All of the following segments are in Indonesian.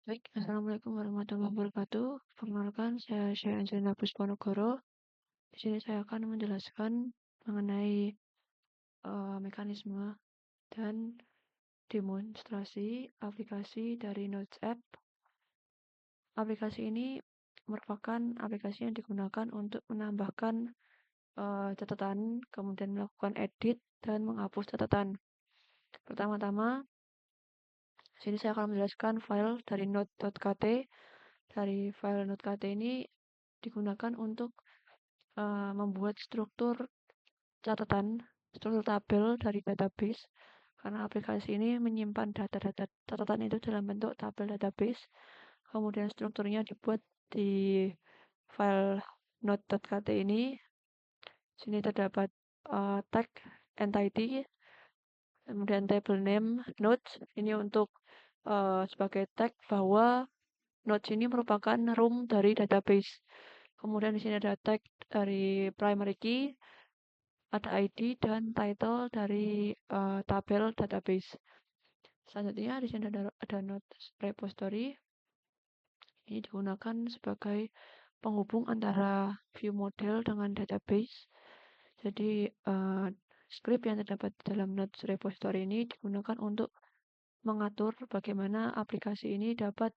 Baik, Assalamualaikum warahmatullahi wabarakatuh. Perkenalkan, saya Syah Angelina Pusponegoro. Di sini saya akan menjelaskan mengenai mekanisme dan demonstrasi aplikasi dari Notes App. Aplikasi ini merupakan aplikasi yang digunakan untuk menambahkan catatan, kemudian melakukan edit dan menghapus catatan. Pertama-tama, sini saya akan menjelaskan file dari note.kt. Dari file note.kt ini digunakan untuk membuat struktur catatan, struktur tabel dari database, karena aplikasi ini menyimpan data-data catatan itu dalam bentuk tabel database. Kemudian strukturnya dibuat di file note.kt ini. Sini terdapat tag entity, kemudian table name notes. Ini untuk sebagai tag bahwa notes ini merupakan room dari database. Kemudian di sini ada tag dari primary key, ada ID dan title dari tabel database. Selanjutnya di sini ada notes repository. Ini digunakan sebagai penghubung antara view model dengan database. Jadi script yang terdapat dalam notes repository ini digunakan untuk mengatur bagaimana aplikasi ini dapat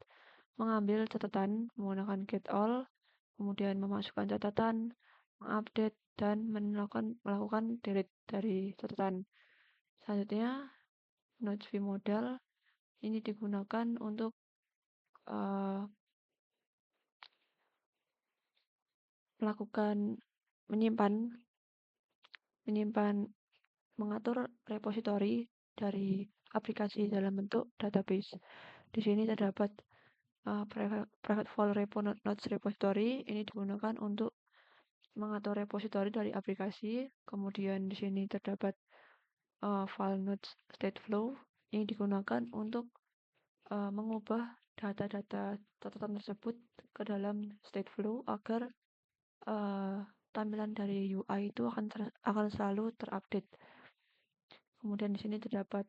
mengambil catatan menggunakan get all, kemudian memasukkan catatan, mengupdate, dan melakukan delete dari catatan. Selanjutnya, Notes view model ini digunakan untuk uh, melakukan menyimpan menyimpan mengatur repositori dari aplikasi dalam bentuk database. Di sini terdapat private file notes repository. Ini digunakan untuk mengatur repositori dari aplikasi. Kemudian di sini terdapat file notes state flow. Ini digunakan untuk mengubah data-data catatan tersebut ke dalam state flow agar tampilan dari UI itu akan selalu terupdate. Kemudian di sini terdapat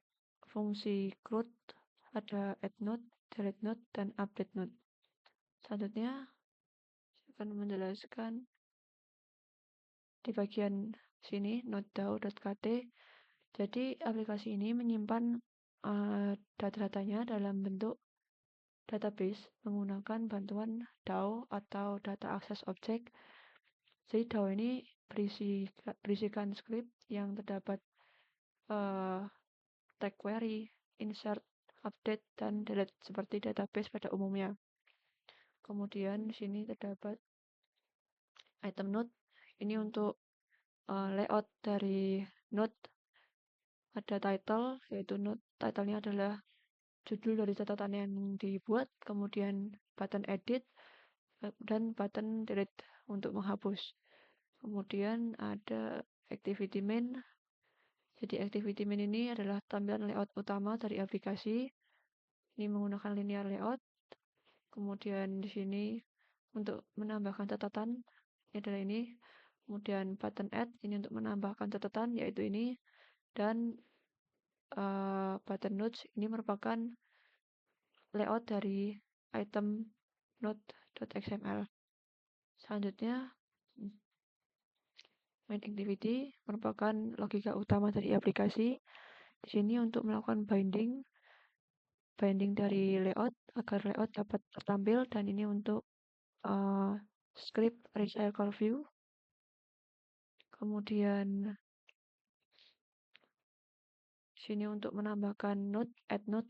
fungsi CRUD, ada add node, delete node, dan update node. Selanjutnya saya akan menjelaskan di bagian sini node.dao.kt. Jadi aplikasi ini menyimpan data-datanya dalam bentuk database menggunakan bantuan DAO atau Data Access Object. Jadi DAO ini berisikan script yang terdapat tag query, insert, update, dan delete seperti database pada umumnya. Kemudian di sini terdapat item node. Ini untuk layout dari node. Ada title, yaitu node titlenya adalah judul dari catatan yang dibuat, kemudian button edit, dan button delete untuk menghapus. Kemudian ada activity main. Jadi activity main ini adalah tampilan layout utama dari aplikasi. Ini menggunakan linear layout. Kemudian di sini untuk menambahkan catatan ini adalah ini. Kemudian button add ini untuk menambahkan catatan yaitu ini, dan button notes ini merupakan layout dari item node.xml. Selanjutnya, main activity merupakan logika utama dari aplikasi. Di sini untuk melakukan binding dari layout agar layout dapat tertampil, dan ini untuk script recycle view. Kemudian sini untuk menambahkan node, add node,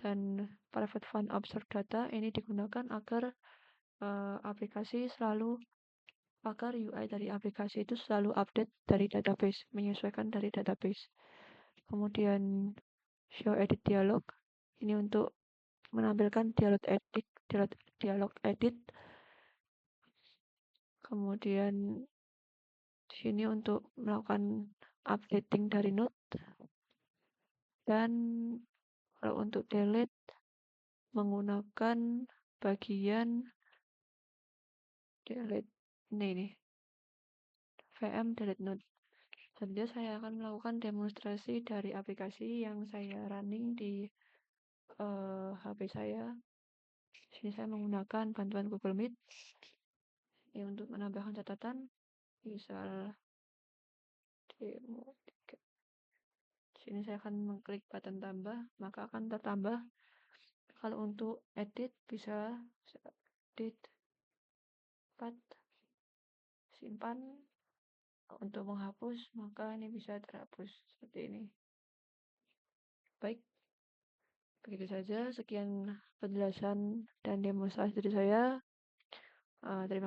dan private fund observe data. Ini digunakan agar aplikasi selalu agar UI dari aplikasi itu selalu update dari database, menyesuaikan dari database. Kemudian show edit dialog ini untuk menampilkan dialog edit. Kemudian di sini untuk melakukan updating dari node, dan kalau untuk delete menggunakan bagian delete ini VM delete node. Selanjutnya saya akan melakukan demonstrasi dari aplikasi yang saya running di HP saya. Di sini saya menggunakan bantuan Google Meet. Ya, untuk menambahkan catatan, misal demo 3. Di sini saya akan mengklik button tambah, maka akan tertambah. Kalau untuk edit bisa edit, cut, simpan. Untuk menghapus, maka ini bisa terhapus seperti ini. Baik, begitu saja. Sekian penjelasan dan demonstrasi dari saya. Terima kasih.